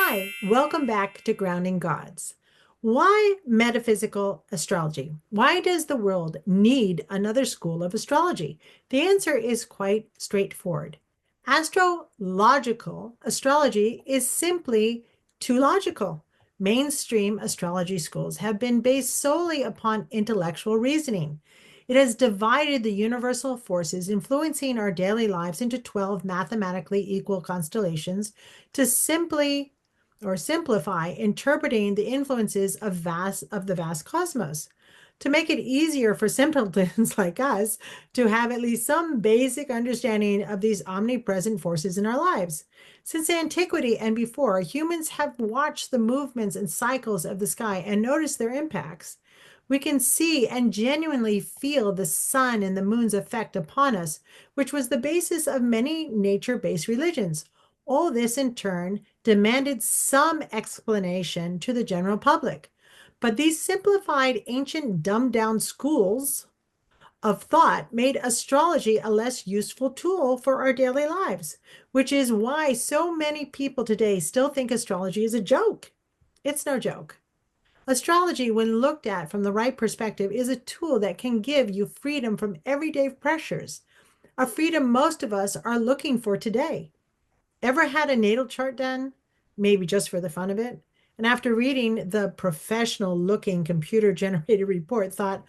Hi, welcome back to Grounding Gods. Why metaphysical astrology? Why does the world need another school of astrology? The answer is quite straightforward. Astrological astrology is simply too logical. Mainstream astrology schools have been based solely upon intellectual reasoning. It has divided the universal forces influencing our daily lives into 12 mathematically equal constellations to simply or simplify interpreting the influences of the vast cosmos. To make it easier for simpletons like us to have at least some basic understanding of these omnipresent forces in our lives. Since antiquity and before, humans have watched the movements and cycles of the sky and noticed their impacts. We can see and genuinely feel the sun and the moon's effect upon us, which was the basis of many nature-based religions. All this, in turn, demanded some explanation to the general public. But these simplified, ancient, dumbed-down schools of thought made astrology a less useful tool for our daily lives, which is why so many people today still think astrology is a joke. It's no joke. Astrology, when looked at from the right perspective, is a tool that can give you freedom from everyday pressures, a freedom most of us are looking for today. Ever had a natal chart done? Maybe just for the fun of it? And after reading the professional looking computer generated report, thought,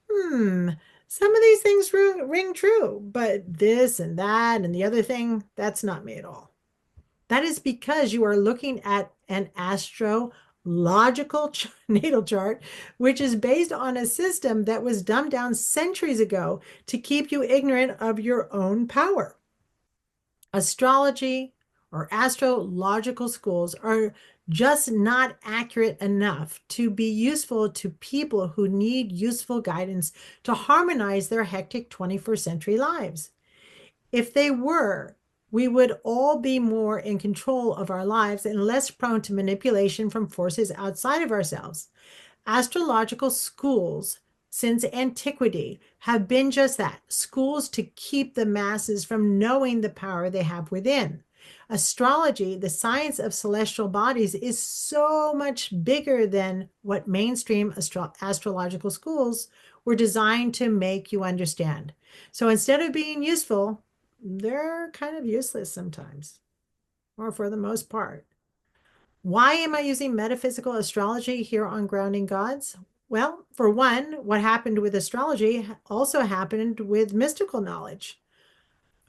some of these things ring true, but this and that and the other thing, that's not me at all. That is because you are looking at an astrological natal chart, which is based on a system that was dumbed down centuries ago to keep you ignorant of your own power. Astrology or astrological schools are just not accurate enough to be useful to people who need useful guidance to harmonize their hectic 21st century lives. If they were, we would all be more in control of our lives and less prone to manipulation from forces outside of ourselves. Astrological schools since antiquity have been just that, schools to keep the masses from knowing the power they have within. Astrology, the science of celestial bodies, is so much bigger than what mainstream astrological schools were designed to make you understand. So instead of being useful, they're kind of useless sometimes, or for the most part. Why am I using metaphysical astrology here on Grounding Gods? Well, for one, what happened with astrology also happened with mystical knowledge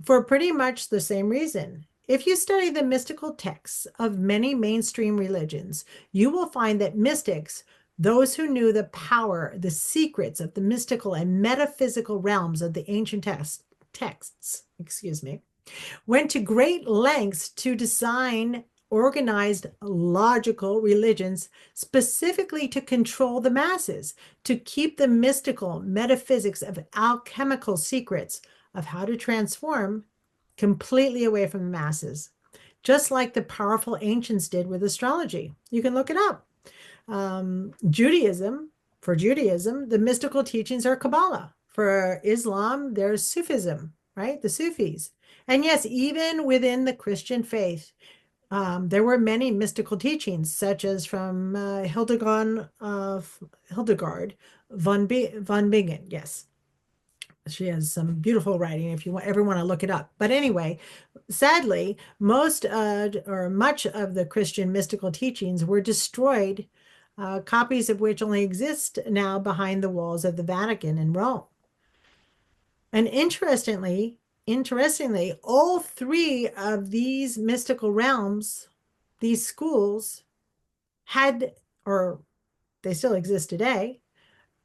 for pretty much the same reason. If you study the mystical texts of many mainstream religions, you will find that mystics, those who knew the power, the secrets of the mystical and metaphysical realms of the ancient texts, went to great lengths to design organized logical religions specifically to control the masses, to keep the mystical metaphysics of alchemical secrets of how to transform completely away from the masses, just like the powerful ancients did with astrology. You can look it up. For Judaism, the mystical teachings are Kabbalah. For Islam, there's Sufism, right? The Sufis. And yes, even within the Christian faith, there were many mystical teachings, such as from Hildegard von Bingen. Yes, she has some beautiful writing if you ever want to look it up. But anyway, sadly, most or much of the Christian mystical teachings were destroyed, copies of which only exist now behind the walls of the Vatican in Rome. And interestingly, all three of these mystical realms, these schools, had, or they still exist today,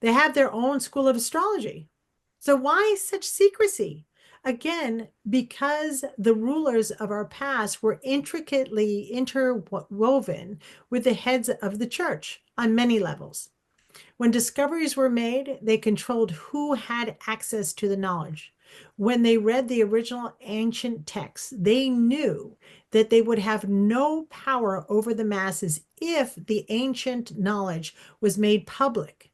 they have their own school of astrology. So why such secrecy? Again, because the rulers of our past were intricately interwoven with the heads of the church on many levels. When discoveries were made, they controlled who had access to the knowledge. When they read the original ancient texts, they knew that they would have no power over the masses if the ancient knowledge was made public,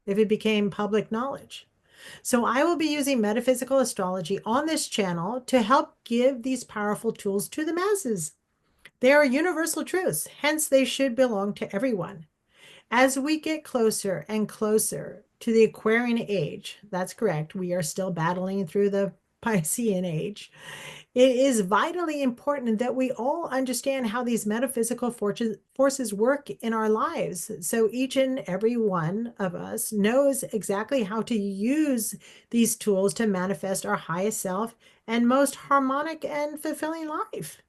if it became public knowledge. So I will be using metaphysical astrology on this channel to help give these powerful tools to the masses. They are universal truths, hence they should belong to everyone. As we get closer and closer to the Aquarian age, that's correct, we are still battling through the Piscean age. It is vitally important that we all understand how these metaphysical forces work in our lives. So each and every one of us knows exactly how to use these tools to manifest our highest self and most harmonic and fulfilling life.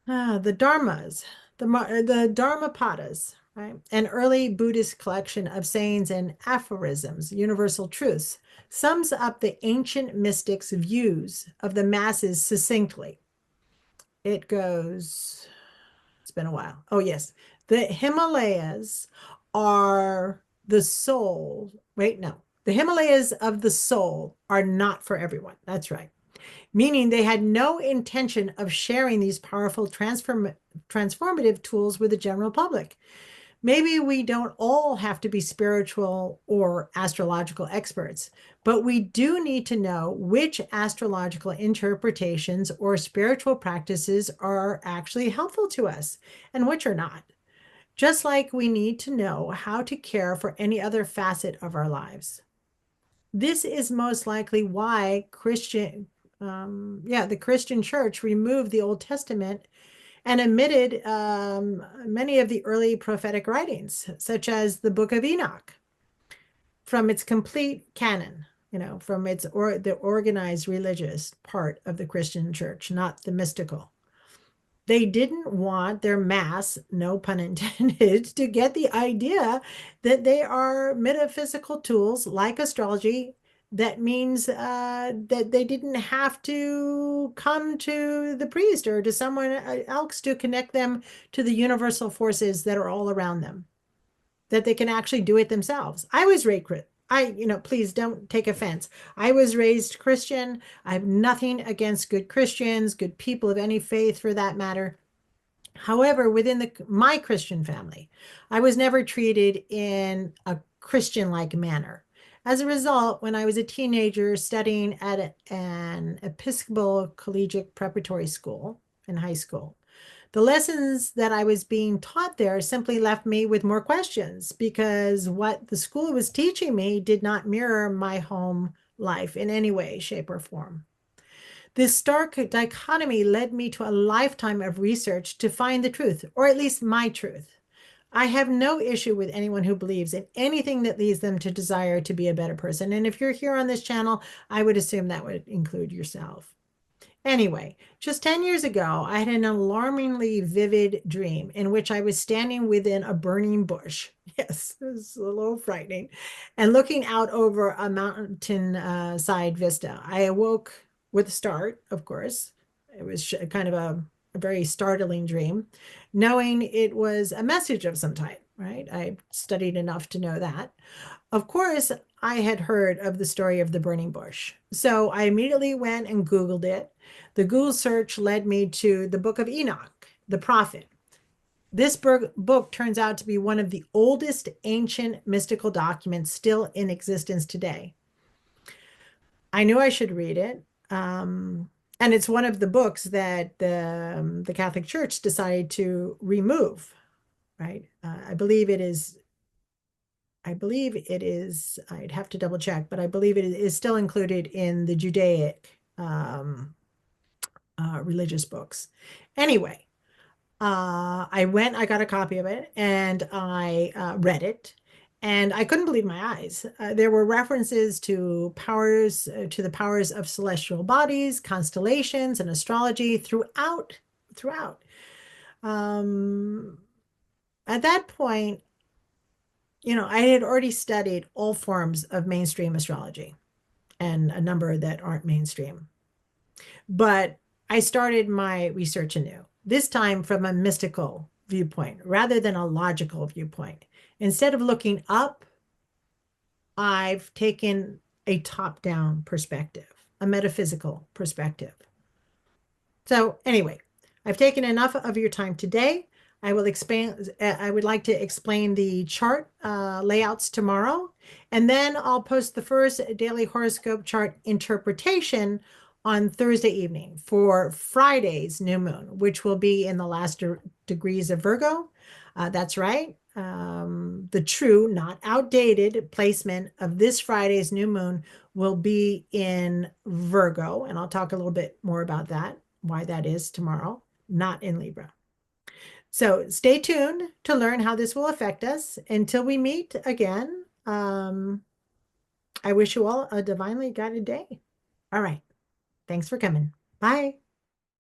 The Dharmas, the Dharmapadas, right? An early Buddhist collection of sayings and aphorisms, universal truths, sums up the ancient mystics' views of the masses succinctly. It goes, it's been a while. Oh, yes. The Himalayas are the soul. Wait, no. The Himalayas of the soul are not for everyone. That's right, meaning they had no intention of sharing these powerful transformative tools with the general public. Maybe we don't all have to be spiritual or astrological experts, but we do need to know which astrological interpretations or spiritual practices are actually helpful to us and which are not. Just like we need to know how to care for any other facet of our lives. This is most likely why the Christian church removed the Old Testament and omitted many of the early prophetic writings, such as the Book of Enoch, from its complete canon, from the organized religious part of the Christian church, not the mystical. They didn't want their mass, no pun intended, to get the idea that they are metaphysical tools like astrology. That means that they didn't have to come to the priest or to someone else to connect them to the universal forces that are all around them, that they can actually do it themselves. I was raised, please don't take offense. I was raised Christian. I have nothing against good Christians, good people of any faith for that matter. However, within my Christian family, I was never treated in a Christian-like manner. As a result, when I was a teenager studying at an Episcopal collegiate preparatory school in high school, the lessons that I was being taught there simply left me with more questions because what the school was teaching me did not mirror my home life in any way, shape, or form. This stark dichotomy led me to a lifetime of research to find the truth, or at least my truth. I have no issue with anyone who believes in anything that leads them to desire to be a better person. And if you're here on this channel, I would assume that would include yourself. Anyway, just 10 years ago, I had an alarmingly vivid dream in which I was standing within a burning bush. Yes, it was a little frightening. And looking out over a mountain side vista. I awoke with a start, of course. It was kind of a very startling dream, knowing it was a message of some type, right? I studied enough to know that. Of course, I had heard of the story of the burning bush. So I immediately went and Googled it. The Google search led me to the Book of Enoch, the prophet. This book turns out to be one of the oldest ancient mystical documents still in existence today. I knew I should read it. And it's one of the books that the Catholic Church decided to remove, right? I believe it is, I'd have to double check, but I believe it is still included in the Judaic religious books. Anyway, I got a copy of it and I read it. And I couldn't believe my eyes. There were references to the powers of celestial bodies, constellations, and astrology throughout. Um, at that point, I had already studied all forms of mainstream astrology and a number that aren't mainstream. But I started my research anew, this time from a mystical viewpoint rather than a logical viewpoint. Instead of looking up, I've taken a top-down perspective, a metaphysical perspective. So anyway, I've taken enough of your time today. I would like to explain the chart layouts tomorrow, and then I'll post the first daily horoscope chart interpretation on Thursday evening for Friday's new moon, which will be in the last degrees of Virgo. That's right. The true, not outdated placement of this Friday's new moon will be in Virgo. And I'll talk a little bit more about that, why that is tomorrow, not in Libra. So stay tuned to learn how this will affect us. Until we meet again, I wish you all a divinely guided day. All right. Thanks for coming. Bye.